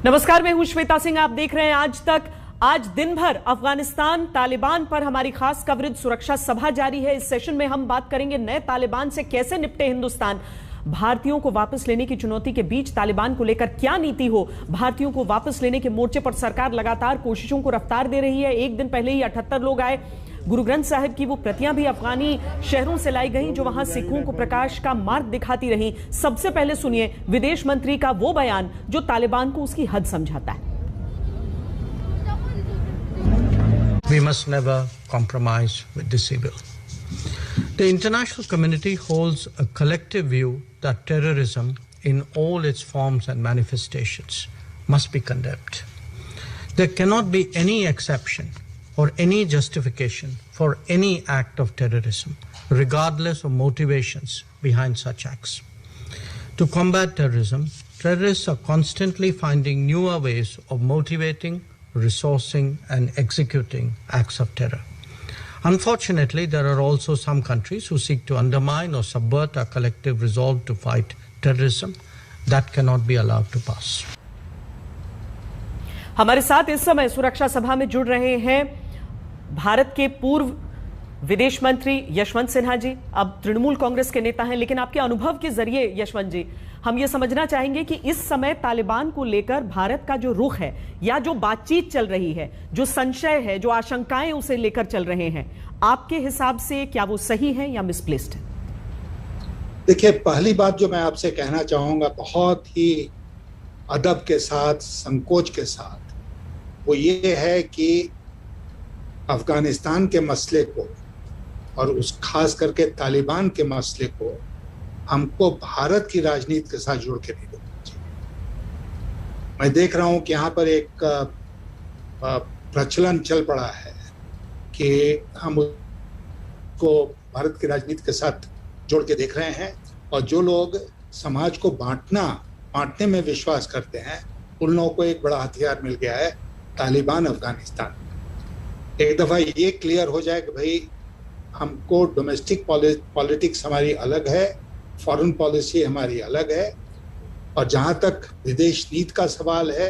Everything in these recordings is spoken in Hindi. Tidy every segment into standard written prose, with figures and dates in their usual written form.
नमस्कार, मैं हूं श्वेता सिंह। आप देख रहे हैं आज तक। आज दिन भर अफगानिस्तान तालिबान पर हमारी खास कवरेज सुरक्षा सभा जारी है। इस सेशन में हम बात करेंगे नए तालिबान से कैसे निपटे हिंदुस्तान, भारतीयों को वापस लेने की चुनौती के बीच तालिबान को लेकर क्या नीति हो, भारतीयों को वापस लेने के मोर्चे पर सरकार लगातार कोशिशों को रफ्तार दे रही है। एक दिन पहले ही 78 लोग आए। गुरु ग्रंथ साहिब की वो प्रतियां भी अफगानी शहरों से लाई गईं जो वहां सिखों को प्रकाश का मार्ग दिखाती रहीं। सबसे पहले सुनिए विदेश मंत्री का वो बयान जो तालिबान को उसकी हद समझाता है। We must never compromise with the civil. The international community holds a collective view that terrorism in all its forms and manifestations must be condemned. There cannot be any exception or any justification for any act of terrorism, regardless of motivations behind such acts. To combat terrorism, terrorists are constantly finding newer ways of motivating, resourcing, and executing acts of terror. Unfortunately, there are also some countries who seek to undermine or subvert our collective resolve to fight terrorism. That cannot be allowed to pass. हमारे साथ इस समय सुरक्षा सभा में जुड़ रहे हैं भारत के पूर्व विदेश मंत्री यशवंत सिन्हा जी। अब तृणमूल कांग्रेस के नेता हैं, लेकिन आपके अनुभव के जरिए यशवंत जी हम ये समझना चाहेंगे कि इस समय तालिबान को लेकर भारत का जो रुख है या जो बातचीत चल रही है, जो संशय है, जो आशंकाएं उसे लेकर चल रहे हैं, आपके हिसाब से क्या वो सही है या मिसप्लेस्ड है? देखिए, पहली बात जो मैं आपसे कहना चाहूंगा बहुत ही अदब के साथ, संकोच के साथ, वो ये है कि अफगानिस्तान के मसले को और उस खास करके तालिबान के मसले को हमको भारत की राजनीति के साथ जोड़ के नहीं देखना चाहिए। मैं देख रहा हूं कि यहाँ पर एक प्रचलन चल पड़ा है कि हम उसको भारत की राजनीति के साथ जोड़ के देख रहे हैं, और जो लोग समाज को बांटने में विश्वास करते हैं उन लोगों को एक बड़ा हथियार मिल गया है, तालिबान अफगानिस्तान। एक दफा ये क्लियर हो जाए कि भाई हमको डोमेस्टिक पॉलिटिक्स हमारी अलग है, फॉरेन पॉलिसी हमारी अलग है, और जहाँ तक विदेश नीति का सवाल है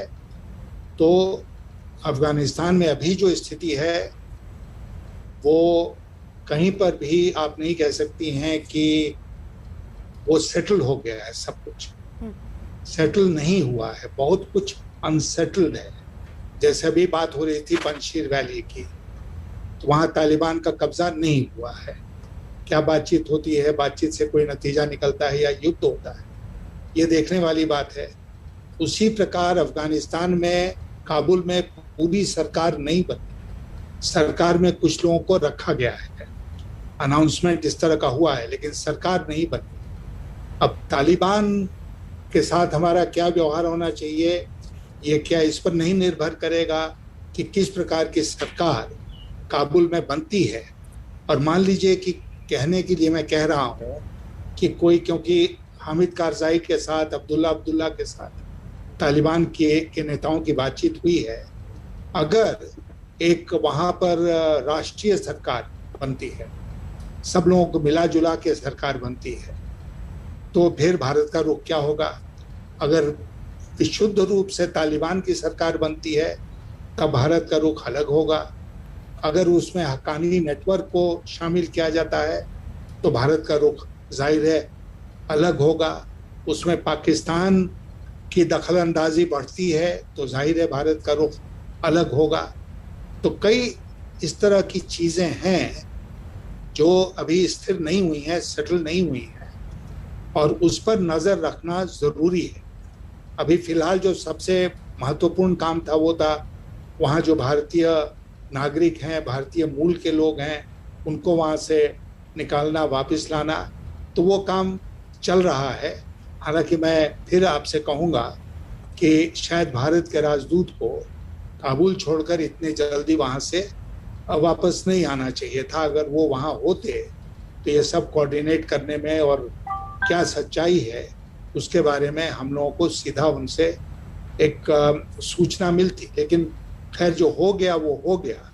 तो अफगानिस्तान में अभी जो स्थिति है वो कहीं पर भी आप नहीं कह सकती हैं कि वो सेटल हो गया है। सब कुछ सेटल नहीं हुआ है, बहुत कुछ अनसेटल्ड है। जैसे अभी बात हो रही थी पंजशीर वैली की, तो वहाँ तालिबान का कब्जा नहीं हुआ है। क्या बातचीत होती है, बातचीत से कोई नतीजा निकलता है या युद्ध होता है, ये देखने वाली बात है। उसी प्रकार अफगानिस्तान में काबुल में पूरी सरकार नहीं बनी, सरकार में कुछ लोगों को रखा गया है, अनाउंसमेंट इस तरह का हुआ है, लेकिन सरकार नहीं बनी। अब तालिबान के साथ हमारा क्या व्यवहार होना चाहिए, ये क्या इस पर नहीं निर्भर करेगा कि किस प्रकार की सरकार काबुल में बनती है। और मान लीजिए कि कहने के लिए मैं कह रहा हूँ कि कोई, क्योंकि हामिद कारज़ाई के साथ, अब्दुल्ला के साथ तालिबान के नेताओं की बातचीत हुई है, अगर एक वहाँ पर राष्ट्रीय सरकार बनती है, सब लोगों को मिला जुला के सरकार बनती है, तो फिर भारत का रुख क्या होगा? अगर विशुद्ध रूप से तालिबान की सरकार बनती है तब भारत का रुख अलग होगा। अगर उसमें हक्कानी नेटवर्क को शामिल किया जाता है तो भारत का रुख जाहिर है अलग होगा। उसमें पाकिस्तान की दखलंदाजी बढ़ती है तो जाहिर है भारत का रुख अलग होगा। तो कई इस तरह की चीज़ें हैं जो अभी स्थिर नहीं हुई हैं, सेटल नहीं हुई हैं, और उस पर नज़र रखना ज़रूरी है। अभी फ़िलहाल जो सबसे महत्वपूर्ण काम था वो था वहाँ जो भारतीय नागरिक हैं, भारतीय मूल के लोग हैं, उनको वहाँ से निकालना, वापस लाना, तो वो काम चल रहा है। हालांकि मैं फिर आपसे कहूँगा कि शायद भारत के राजदूत को काबुल छोड़कर इतने जल्दी वहाँ से वापस नहीं आना चाहिए था। अगर वो वहाँ होते तो ये सब कोऑर्डिनेट करने में और क्या सच्चाई है उसके बारे में हम लोगों को सीधा उनसे एक सूचना मिलती। लेकिन खैर, जो हो गया वो हो गया।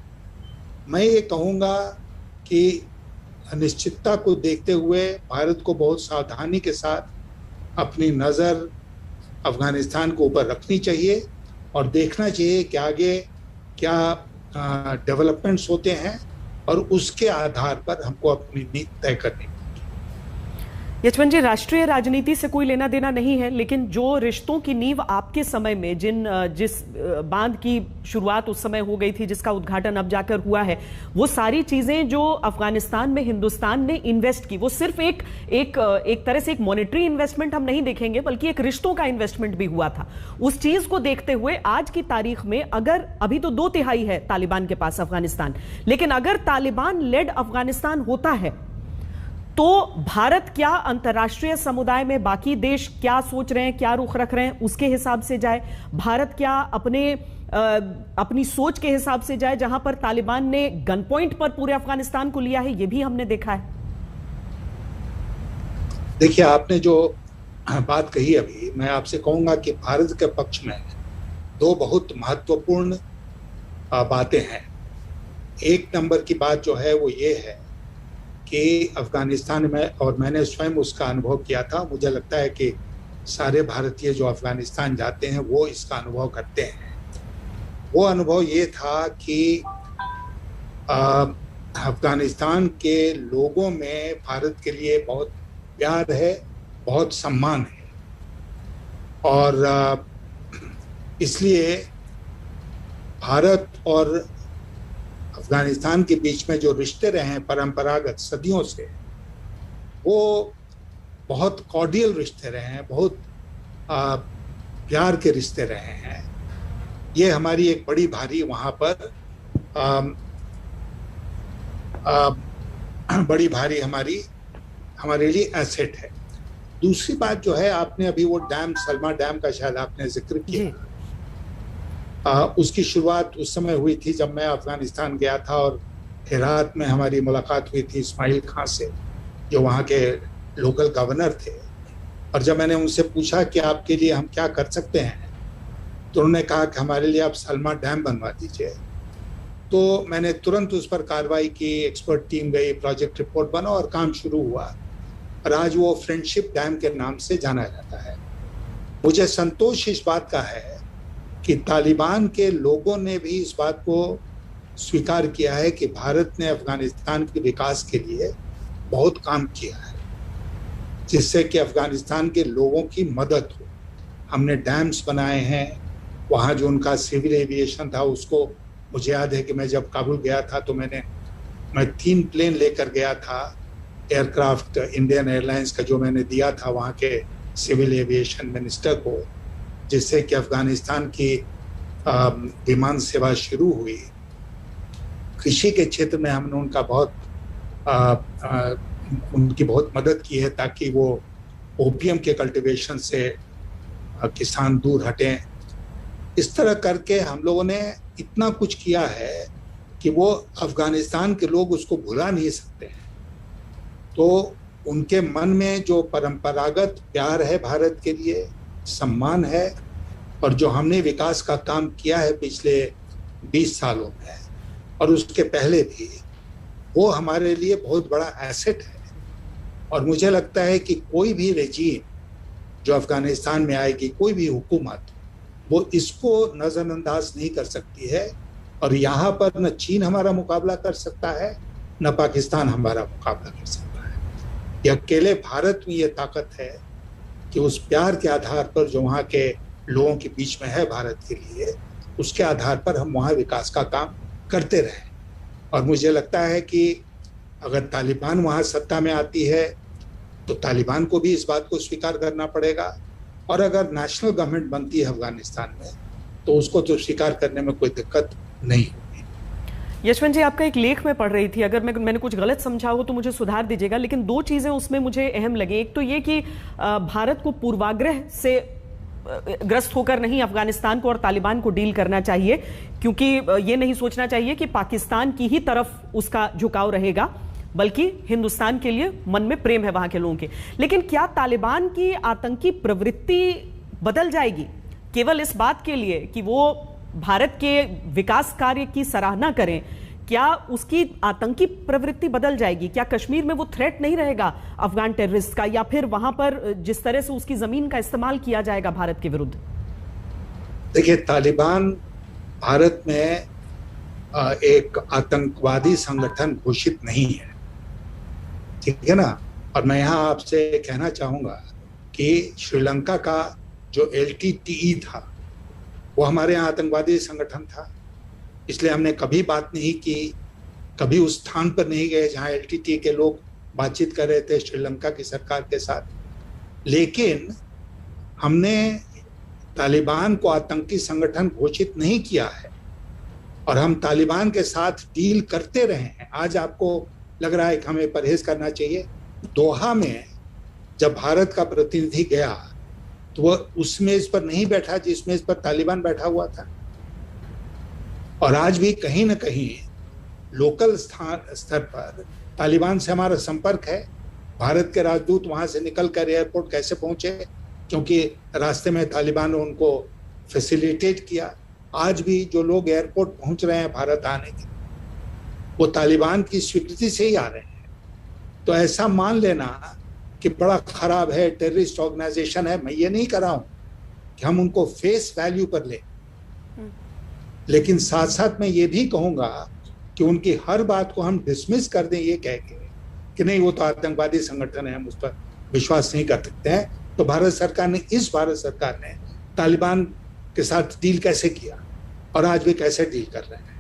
मैं ये कहूँगा कि अनिश्चितता को देखते हुए भारत को बहुत सावधानी के साथ अपनी नज़र अफगानिस्तान के ऊपर रखनी चाहिए और देखना चाहिए कि आगे क्या डेवलपमेंट्स होते हैं और उसके आधार पर हमको अपनी नीति तय करनी है। यशवंत जी, राष्ट्रीय राजनीति से कोई लेना देना नहीं है, लेकिन जो रिश्तों की नींव आपके समय में जिस बांध की शुरुआत उस समय हो गई थी, जिसका उद्घाटन अब जाकर हुआ है, वो सारी चीजें जो अफगानिस्तान में हिंदुस्तान ने इन्वेस्ट की, वो सिर्फ एक तरह से एक मॉनेटरी इन्वेस्टमेंट हम नहीं देखेंगे, बल्कि एक रिश्तों का इन्वेस्टमेंट भी हुआ था। उस चीज को देखते हुए आज की तारीख में, अगर अभी तो 2/3 है तालिबान के पास अफगानिस्तान, लेकिन अगर तालिबान लेड अफगानिस्तान होता है तो भारत क्या, अंतर्राष्ट्रीय समुदाय में बाकी देश क्या सोच रहे हैं, क्या रुख रख रहे हैं, उसके हिसाब से जाए? भारत क्या अपनी सोच के हिसाब से जाए? जहां पर तालिबान ने गन पॉइंट पर पूरे अफगानिस्तान को लिया है, यह भी हमने देखा है। देखिए, आपने जो बात कही अभी, मैं आपसे कहूंगा कि भारत के पक्ष में 2 बहुत महत्वपूर्ण बातें हैं। एक नंबर की बात जो है वो ये है कि अफगानिस्तान में, और मैंने स्वयं उसका अनुभव किया था, मुझे लगता है कि सारे भारतीय जो अफगानिस्तान जाते हैं वो इसका अनुभव करते हैं। वो अनुभव ये था कि अफगानिस्तान के लोगों में भारत के लिए बहुत प्यार है, बहुत सम्मान है, और इसलिए भारत और अफगानिस्तान के बीच में जो रिश्ते रहे हैं परंपरागत सदियों से, वो बहुत कॉर्डियल रिश्ते रहे हैं, बहुत प्यार के रिश्ते रहे हैं। ये हमारी एक बड़ी भारी वहाँ पर बड़ी भारी हमारे लिए एसेट है। दूसरी बात जो है, आपने अभी वो डैम, सलमा डैम का शायद आपने जिक्र किया, उसकी शुरुआत उस समय हुई थी जब मैं अफगानिस्तान गया था और हेरात में हमारी मुलाकात हुई थी इस्माइल खां से, जो वहाँ के लोकल गवर्नर थे। और जब मैंने उनसे पूछा कि आपके लिए हम क्या कर सकते हैं, तो उन्होंने कहा कि हमारे लिए आप सलमा डैम बनवा दीजिए। तो मैंने तुरंत उस पर कार्रवाई की, एक्सपर्ट टीम गई, प्रोजेक्ट रिपोर्ट बना और काम शुरू हुआ, और आज वो फ्रेंडशिप डैम के नाम से जाना जाता है। मुझे संतोष इस बात का है कि तालिबान के लोगों ने भी इस बात को स्वीकार किया है कि भारत ने अफगानिस्तान के विकास के लिए बहुत काम किया है, जिससे कि अफगानिस्तान के लोगों की मदद हो। हमने डैम्स बनाए हैं, वहाँ जो उनका सिविल एविएशन था उसको, मुझे याद है कि मैं जब काबुल गया था तो मैं 3 प्लेन लेकर गया था, एयरक्राफ्ट इंडियन एयरलाइंस का, जो मैंने दिया था वहाँ के सिविल एविएशन मिनिस्टर को, जिससे कि अफगानिस्तान की विमान सेवा शुरू हुई। कृषि के क्षेत्र में हमने उनका उनकी बहुत मदद की है, ताकि वो ओपियम के कल्टीवेशन से किसान दूर हटें। इस तरह करके हम लोगों ने इतना कुछ किया है कि वो अफगानिस्तान के लोग उसको भुला नहीं सकते हैं। तो उनके मन में जो परंपरागत प्यार है भारत के लिए, सम्मान है, और जो हमने विकास का काम किया है पिछले 20 सालों में और उसके पहले भी, वो हमारे लिए बहुत बड़ा एसेट है। और मुझे लगता है कि कोई भी रेजीम जो अफगानिस्तान में आएगी, कोई भी हुकूमत, वो इसको नज़रअंदाज नहीं कर सकती है। और यहाँ पर न चीन हमारा मुकाबला कर सकता है, न पाकिस्तान हमारा मुकाबला कर सकता है। ये अकेले भारत में ये ताकत है कि उस प्यार के आधार पर जो वहाँ के लोगों के बीच में है भारत के लिए, उसके आधार पर हम वहाँ विकास का काम करते रहें। और मुझे लगता है कि अगर तालिबान वहाँ सत्ता में आती है तो तालिबान को भी इस बात को स्वीकार करना पड़ेगा, और अगर नेशनल गवर्नमेंट बनती है अफगानिस्तान में तो उसको तो स्वीकार करने में कोई दिक्कत नहीं होगी। यशवंत जी, आपका एक लेख में पढ़ रही थी, अगर मैंने कुछ गलत समझा हो तो मुझे सुधार दीजिएगा, लेकिन 2 चीजें उसमें मुझे अहम लगी। एक तो ये कि भारत को पूर्वाग्रह से ग्रस्त होकर नहीं अफगानिस्तान को और तालिबान को डील करना चाहिए, क्योंकि ये नहीं सोचना चाहिए कि पाकिस्तान की ही तरफ उसका झुकाव रहेगा, बल्कि हिंदुस्तान के लिए मन में प्रेम है वहां के लोगों के। लेकिन क्या तालिबान की आतंकी प्रवृत्ति बदल जाएगी केवल इस बात के लिए कि वो भारत के विकास कार्य की सराहना करें? क्या उसकी आतंकी प्रवृत्ति बदल जाएगी? क्या कश्मीर में वो थ्रेट नहीं रहेगा अफगान टेररिस्ट का, या फिर वहां पर जिस तरह से उसकी जमीन का इस्तेमाल किया जाएगा भारत के विरुद्ध? देखिए, तालिबान भारत में एक आतंकवादी संगठन घोषित नहीं है, ठीक है ना। और मैं यहाँ आपसे कहना चाहूँगा कि श्रीलंका का जो LTTE था वो हमारे यहाँ आतंकवादी संगठन था, इसलिए हमने कभी बात नहीं की, कभी उस स्थान पर नहीं गए जहाँ LTTE के लोग बातचीत कर रहे थे श्रीलंका की सरकार के साथ। लेकिन हमने तालिबान को आतंकी संगठन घोषित नहीं किया है और हम तालिबान के साथ डील करते रहे हैं। आज आपको लग रहा है कि हमें परहेज करना चाहिए। दोहा में जब भारत का प्रतिनिधि गया तो वह उस मेज पर नहीं बैठा जिस मेज पर तालिबान बैठा हुआ था। और आज भी कहीं ना कहीं लोकल स्तर पर तालिबान से हमारा संपर्क है। भारत के राजदूत वहां से निकलकर एयरपोर्ट कैसे पहुंचे, क्योंकि रास्ते में तालिबान ने उनको फैसिलिटेट किया। आज भी जो लोग एयरपोर्ट पहुंच रहे हैं भारत आने के, वो तालिबान की स्वीकृति से ही आ रहे हैं। तो ऐसा मान लेना कि बड़ा खराब है, टेररिस्ट ऑर्गेनाइजेशन है, मैं ये नहीं कर रहा हूं कि हम उनको फेस वैल्यू पर लें, लेकिन साथ साथ मैं ये भी कहूंगा कि उनकी हर बात को हम डिसमिस कर दें ये कह के कि नहीं वो तो आतंकवादी संगठन है, हम उस पर विश्वास नहीं कर सकते हैं। तो भारत सरकार ने तालिबान के साथ डील कैसे किया और आज भी कैसे डील कर रहे हैं।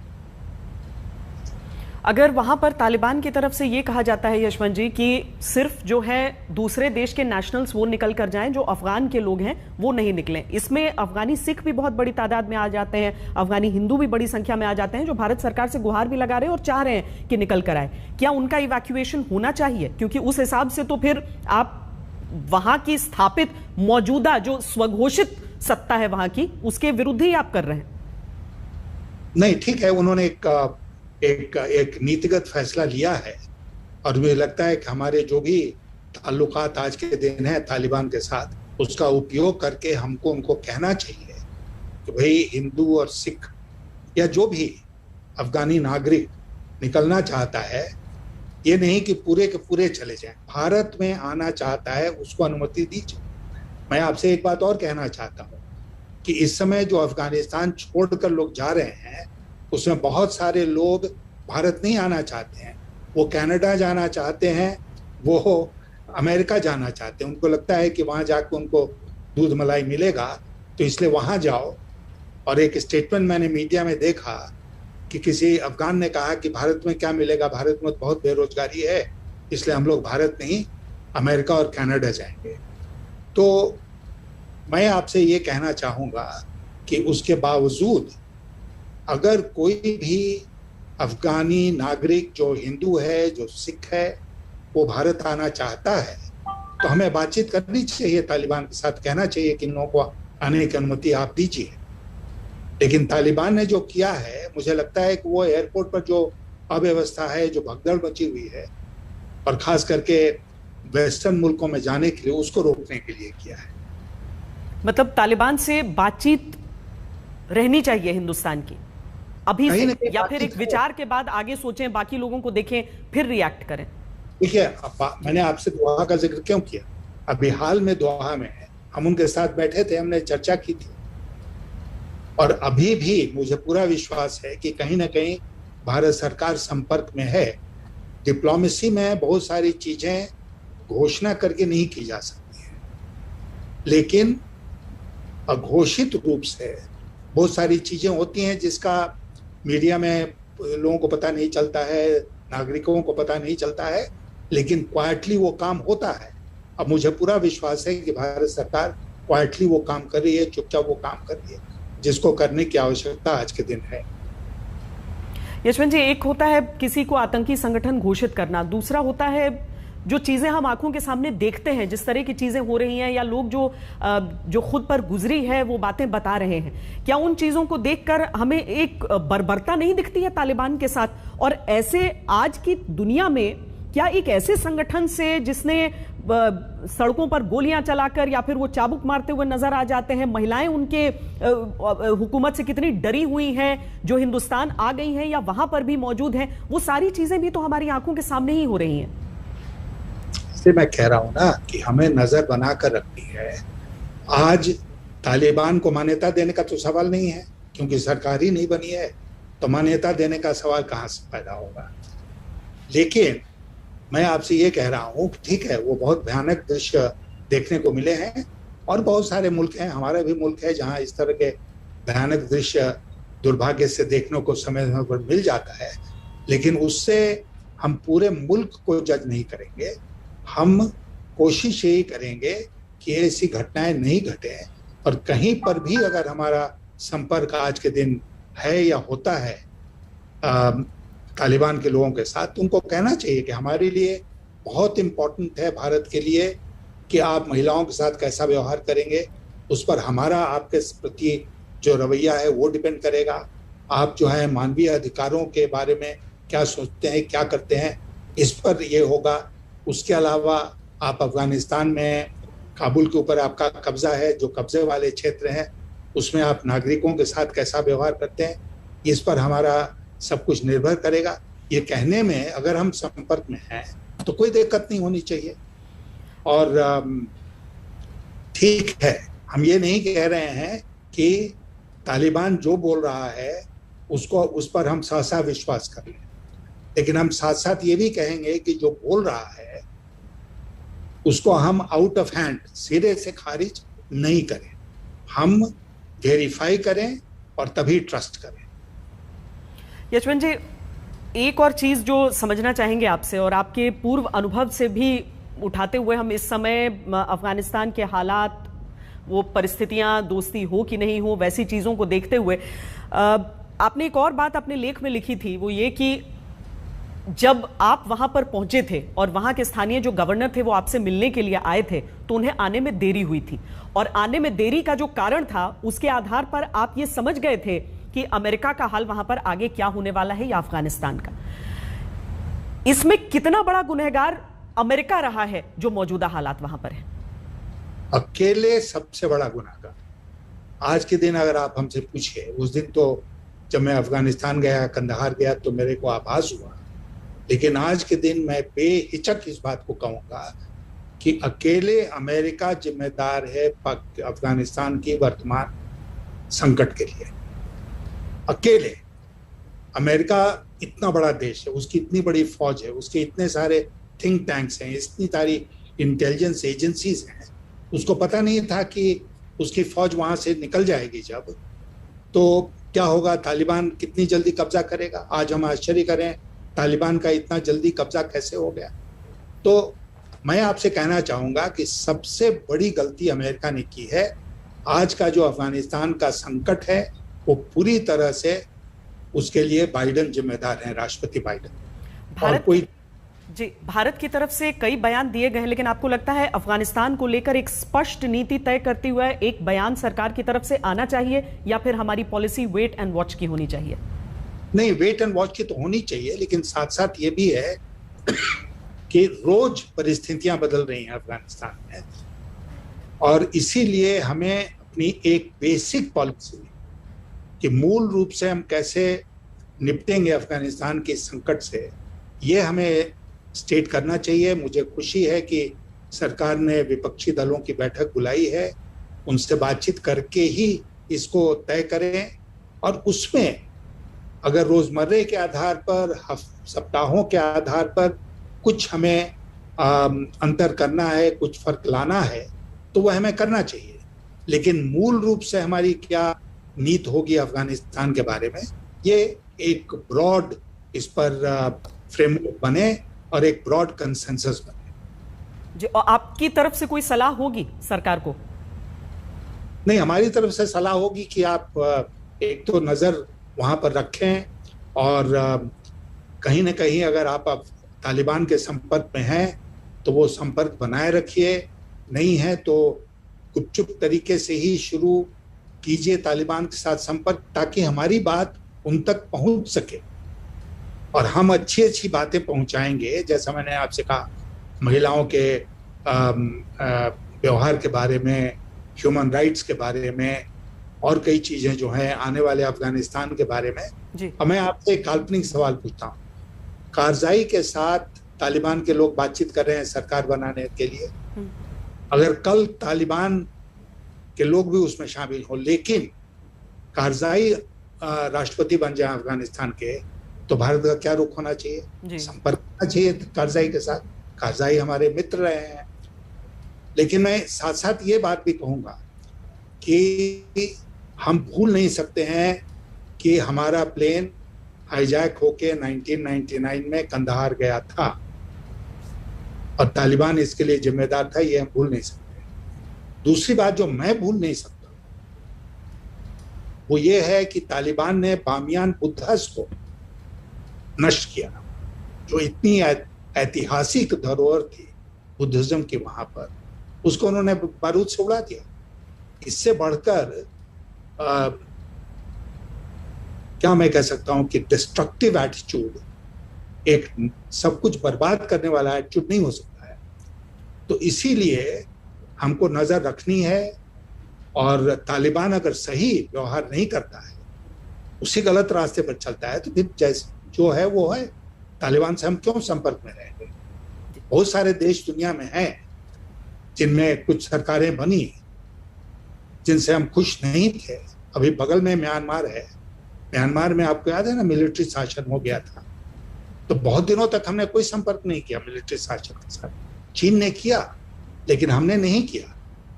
अगर वहां पर तालिबान की तरफ से ये कहा जाता है यशवंत जी कि सिर्फ जो है दूसरे देश के नेशनल्स वो निकल कर जाएं, जो अफगान के लोग हैं वो नहीं निकलें, इसमें अफगानी सिख भी बहुत बड़ी तादाद में आ जाते हैं, अफगानी हिंदू भी बड़ी संख्या में आ जाते हैं, जो भारत सरकार से गुहार भी लगा रहे हैं और चाह रहे हैं कि निकल कर आए। क्या उनका इवैक्यूएशन होना चाहिए? क्योंकि उस हिसाब से तो फिर आप वहां की स्थापित मौजूदा जो स्वघोषित सत्ता है वहां की, उसके विरुद्ध ही आप कर रहे हैं। नहीं, ठीक है, उन्होंने एक नीतिगत फैसला लिया है और मुझे लगता है कि हमारे जो भी ताल्लुकात आज के दिन है तालिबान के साथ, उसका उपयोग करके हमको उनको कहना चाहिए कि भाई हिंदू और सिख या जो भी अफगानी नागरिक निकलना चाहता है, ये नहीं कि पूरे के पूरे चले जाएं, भारत में आना चाहता है उसको अनुमति दीजिए। मैं आपसे एक बात और कहना चाहता हूँ कि इस समय जो अफगानिस्तान छोड़कर लोग जा रहे हैं उसमें बहुत सारे लोग भारत नहीं आना चाहते हैं, वो कनाडा जाना चाहते हैं, वो अमेरिका जाना चाहते हैं। उनको लगता है कि वहाँ जाकर उनको दूध मलाई मिलेगा, तो इसलिए वहाँ जाओ। और एक स्टेटमेंट मैंने मीडिया में देखा कि किसी अफगान ने कहा कि भारत में क्या मिलेगा, भारत में बहुत बेरोजगारी है, इसलिए हम लोग भारत नहीं अमेरिका और कनाडा जाएंगे। तो मैं आपसे ये कहना चाहूँगा कि उसके बावजूद अगर कोई भी अफगानी नागरिक जो हिंदू है, जो सिख है, वो भारत आना चाहता है, तो हमें बातचीत करनी चाहिए तालिबान के साथ, कहना चाहिए कि इन लोगों को आने की अनुमति आप दीजिए। लेकिन तालिबान ने जो किया है, मुझे लगता है कि वो एयरपोर्ट पर जो अव्यवस्था है, जो भगदड़ मची हुई है, और खास करके वेस्टर्न मुल्कों में जाने के लिए, उसको रोकने के लिए किया है। मतलब तालिबान से बातचीत रहनी चाहिए हिंदुस्तान की अभी से, या फिर एक विचार के बाद आगे सोचें, बाकी लोगों को देखें, फिर रिएक्ट करें? देखिए, मैंने आपसे दोहा का जिक्र क्यों किया? अभी हाल में दोहा में हम उनके साथ बैठे थे, हमने चर्चा की थी, और अभी भी मुझे पूरा विश्वास है कि कहीं ना कहीं भारत सरकार संपर्क में है। डिप्लोमेसी में बहुत सारी चीजें घोषणा करके नहीं की जा सकती हैं, लेकिन अघोषित रूप से बहुत सारी चीजें होती हैं जिसका मीडिया में लोगों को पता नहीं चलता है, नागरिकों को पता नहीं चलता है, लेकिन क्वाइटली वो काम होता है। अब मुझे पूरा विश्वास है कि भारत सरकार क्वाइटली वो काम कर रही है, चुपचाप वो काम कर रही है, जिसको करने की आवश्यकता आज के दिन है। यशवंत जी, एक होता है किसी को आतंकी संगठन घोषित करना, दूसरा होता है जो चीजें हम आंखों के सामने देखते हैं, जिस तरह की चीजें हो रही हैं, या लोग जो खुद पर गुजरी है वो बातें बता रहे हैं। क्या उन चीजों को देखकर हमें एक बर्बरता नहीं दिखती है तालिबान के साथ? और ऐसे आज की दुनिया में क्या एक ऐसे संगठन से जिसने सड़कों पर गोलियां चलाकर या फिर वो चाबुक मारते हुए नजर आ जाते हैं, महिलाएं उनके हुकूमत से कितनी डरी हुई हैं, जो हिंदुस्तान आ गई हैं या वहां पर भी मौजूद हैं, वो सारी चीजें भी तो हमारी आंखों के सामने ही हो रही हैं। इसलिए मैं कह रहा हूं ना कि हमें नजर बनाकर रखनी है। आज तालिबान को मान्यता देने का तो सवाल नहीं है, क्योंकि सरकार ही नहीं बनी है, तो मान्यता देने का सवाल कहाँ से पैदा होगा। लेकिन मैं आपसे ये कह रहा हूँ, ठीक है, वो बहुत भयानक दृश्य देखने को मिले हैं और बहुत सारे मुल्क हैं, हमारा भी मुल्क है, जहाँ इस तरह के भयानक दृश्य दुर्भाग्य से देखने को समय पर मिल जाता है। लेकिन उससे हम पूरे मुल्क को जज नहीं करेंगे, हम कोशिश यही करेंगे कि ऐसी घटनाएं नहीं घटे, और कहीं पर भी अगर हमारा संपर्क आज के दिन है या होता है तालिबान के लोगों के साथ, तो उनको कहना चाहिए कि हमारे लिए बहुत इम्पोर्टेंट है, भारत के लिए, कि आप महिलाओं के साथ कैसा व्यवहार करेंगे, उस पर हमारा आपके प्रति जो रवैया है वो डिपेंड करेगा। आप जो है मानवीय अधिकारों के बारे में क्या सोचते हैं, क्या करते हैं, इस पर ये होगा। उसके अलावा आप अफगानिस्तान में काबुल के ऊपर आपका कब्जा है, जो कब्जे वाले क्षेत्र हैं उसमें आप नागरिकों के साथ कैसा व्यवहार करते हैं, इस पर हमारा सब कुछ निर्भर करेगा। ये कहने में अगर हम संपर्क में हैं तो कोई दिक्कत नहीं होनी चाहिए। और ठीक है, हम ये नहीं कह रहे हैं कि तालिबान जो बोल रहा है उसको उस पर हम सहसा विश्वास कर लें, लेकिन हम साथ साथ ये भी कहेंगे कि जो बोल रहा है उसको हम आउट ऑफ हैंड सिरे से खारिज नहीं करें, हम वेरीफाई करें और तभी ट्रस्ट करें। यशवंत जी, एक और चीज जो समझना चाहेंगे आपसे और आपके पूर्व अनुभव से भी उठाते हुए, हम इस समय अफगानिस्तान के हालात, वो परिस्थितियां, दोस्ती हो कि नहीं हो, वैसी चीजों को देखते हुए आपने एक और बात अपने लेख में लिखी थी, वो ये कि जब आप वहां पर पहुंचे थे और वहां के स्थानीय जो गवर्नर थे वो आपसे मिलने के लिए आए थे, तो उन्हें आने में देरी हुई थी, और आने में देरी का जो कारण था उसके आधार पर आप ये समझ गए थे कि अमेरिका का हाल वहां पर आगे क्या होने वाला है या अफगानिस्तान का। इसमें कितना बड़ा गुनहगार अमेरिका रहा है जो मौजूदा हालात वहां पर है? अकेले सबसे बड़ा गुनहगार। आज के दिन अगर आप हमसे पूछिए, उस दिन तो जब मैं अफगानिस्तान गया, कंदहार गया, तो मेरे को आभास हुआ, लेकिन आज के दिन मैं बेहिचक इस बात को कहूंगा कि अकेले अमेरिका जिम्मेदार है अफगानिस्तान की वर्तमान संकट के लिए। अकेले अमेरिका इतना बड़ा देश है, उसकी इतनी बड़ी फौज है, उसके इतने सारे थिंक टैंक्स हैं, इतनी सारी इंटेलिजेंस एजेंसीज हैं, उसको पता नहीं था कि उसकी फौज वहां से निकल जाएगी जब, तो क्या होगा, तालिबान कितनी जल्दी कब्जा करेगा। आज हम आश्चर्य करें तालिबान का इतना जल्दी कब्जा कैसे हो गया। तो मैं आपसे कहना चाहूंगा कि सबसे बड़ी गलती अमेरिका ने की है। आज का जो अफगानिस्तान का संकट है वो पूरी तरह से उसके लिए बाइडेन जिम्मेदार हैं, राष्ट्रपति बाइडेन। और कोई जी, भारत की तरफ से कई बयान दिए गए हैं, लेकिन आपको लगता है अफगानिस्तान को लेकर एक स्पष्ट नीति तय करते हुए एक बयान सरकार की तरफ से आना चाहिए, या फिर हमारी पॉलिसी वेट एंड वॉच की होनी चाहिए? नहीं, वेट एंड वॉच की तो होनी चाहिए, लेकिन साथ साथ ये भी है कि रोज परिस्थितियां बदल रही हैं अफगानिस्तान में, और इसीलिए हमें अपनी एक बेसिक पॉलिसी कि मूल रूप से हम कैसे निपटेंगे अफगानिस्तान के संकट से, ये हमें स्टेट करना चाहिए। मुझे खुशी है कि सरकार ने विपक्षी दलों की बैठक बुलाई है, उनसे बातचीत करके ही इसको तय करें, और उसमें अगर रोजमर्रे के आधार पर, सप्ताहों के आधार पर कुछ हमें अंतर करना है, कुछ फर्क लाना है, तो वह हमें करना चाहिए। लेकिन मूल रूप से हमारी क्या नीति होगी अफगानिस्तान के बारे में, ये एक ब्रॉड इस पर फ्रेमवर्क बने और एक ब्रॉड कंसेंसस बने। जी, और आपकी तरफ से कोई सलाह होगी सरकार को? नहीं, हमारी तरफ से सलाह होगी कि आप एक तो नजर वहां पर रखें, और कहीं ना कहीं अगर आप तालिबान के संपर्क में हैं तो वो संपर्क बनाए रखिए, नहीं है तो गुपचुप तरीके से ही शुरू कीजिए तालिबान के साथ संपर्क, ताकि हमारी बात उन तक पहुंच सके और हम अच्छी अच्छी बातें पहुंचाएंगे। जैसा मैंने आपसे कहा, महिलाओं के व्यवहार के बारे में, ह्यूमन राइट्स के बारे में, और कई चीजें जो हैं आने वाले अफगानिस्तान के बारे में जी। मैं आपसे एक काल्पनिक सवाल पूछता हूँ, कारजाई के साथ तालिबान के लोग बातचीत कर रहे हैं सरकार बनाने के लिए, अगर कल तालिबान कि लोग भी उसमें शामिल हों, लेकिन कारजाई राष्ट्रपति बन जाए अफगानिस्तान के तो भारत का क्या रुख होना चाहिए? संपर्क करना चाहिए कारजाई के साथ। कारजाई हमारे मित्र रहे हैं। लेकिन मैं साथ साथ ये बात भी कहूंगा कि हम भूल नहीं सकते हैं कि हमारा प्लेन हाईजैक होके 1999 में कंधार गया था और तालिबान इसके लिए जिम्मेदार था, ये हम भूल नहीं सकते। दूसरी बात जो मैं भूल नहीं सकता वो ये है कि तालिबान ने बामियान बुद्धास को नष्ट किया, जो इतनी ऐतिहासिक धरोहर थी बुद्धिज्म की वहां पर, उसको उन्होंने बारूद से उड़ा दिया। इससे बढ़कर क्या मैं कह सकता हूं कि डिस्ट्रक्टिव एटीट्यूड, एक सब कुछ बर्बाद करने वाला एटीट्यूड नहीं हो सकता है। तो इसीलिए हमको नजर रखनी है, और तालिबान अगर सही व्यवहार नहीं करता है, उसी गलत रास्ते पर चलता है, तो फिर जैसे जो है वो है। तालिबान से हम क्यों संपर्क में रहेंगे? बहुत सारे देश दुनिया में हैं जिनमें कुछ सरकारें बनी जिनसे हम खुश नहीं थे। अभी बगल में म्यांमार है, म्यांमार में आपको याद है ना, मिलिट्री शासन हो गया था, तो बहुत दिनों तक हमने कोई संपर्क नहीं किया मिलिट्री शासन के साथ। चीन ने किया लेकिन हमने नहीं किया।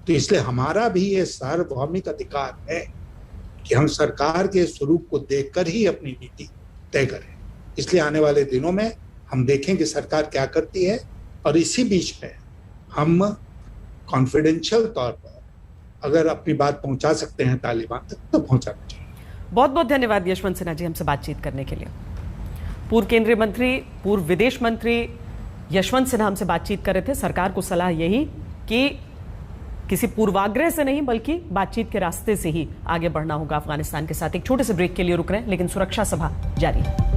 तो इसलिए हमारा भी ये सार्वभौमिक अधिकार है कि हम सरकार के स्वरूप को देखकर ही अपनी नीति तय करें। इसलिए आने वाले दिनों में हम देखें कि सरकार क्या करती है, और इसी बीच में हम कॉन्फिडेंशियल तौर पर अगर अपनी बात पहुंचा सकते हैं तालिबान तक तो पहुंचाना चाहिए। बहुत बहुत धन्यवाद यशवंत सिन्हा जी हमसे बातचीत करने के लिए। पूर्व केंद्रीय मंत्री, पूर्व विदेश मंत्री यशवंत सिन्हा हमसे बातचीत कर रहे थे। सरकार को सलाह यही कि किसी पूर्वाग्रह से नहीं बल्कि बातचीत के रास्ते से ही आगे बढ़ना होगा अफगानिस्तान के साथ। एक छोटे से ब्रेक के लिए रुक रहे हैं, लेकिन सुरक्षा सभा जारी है।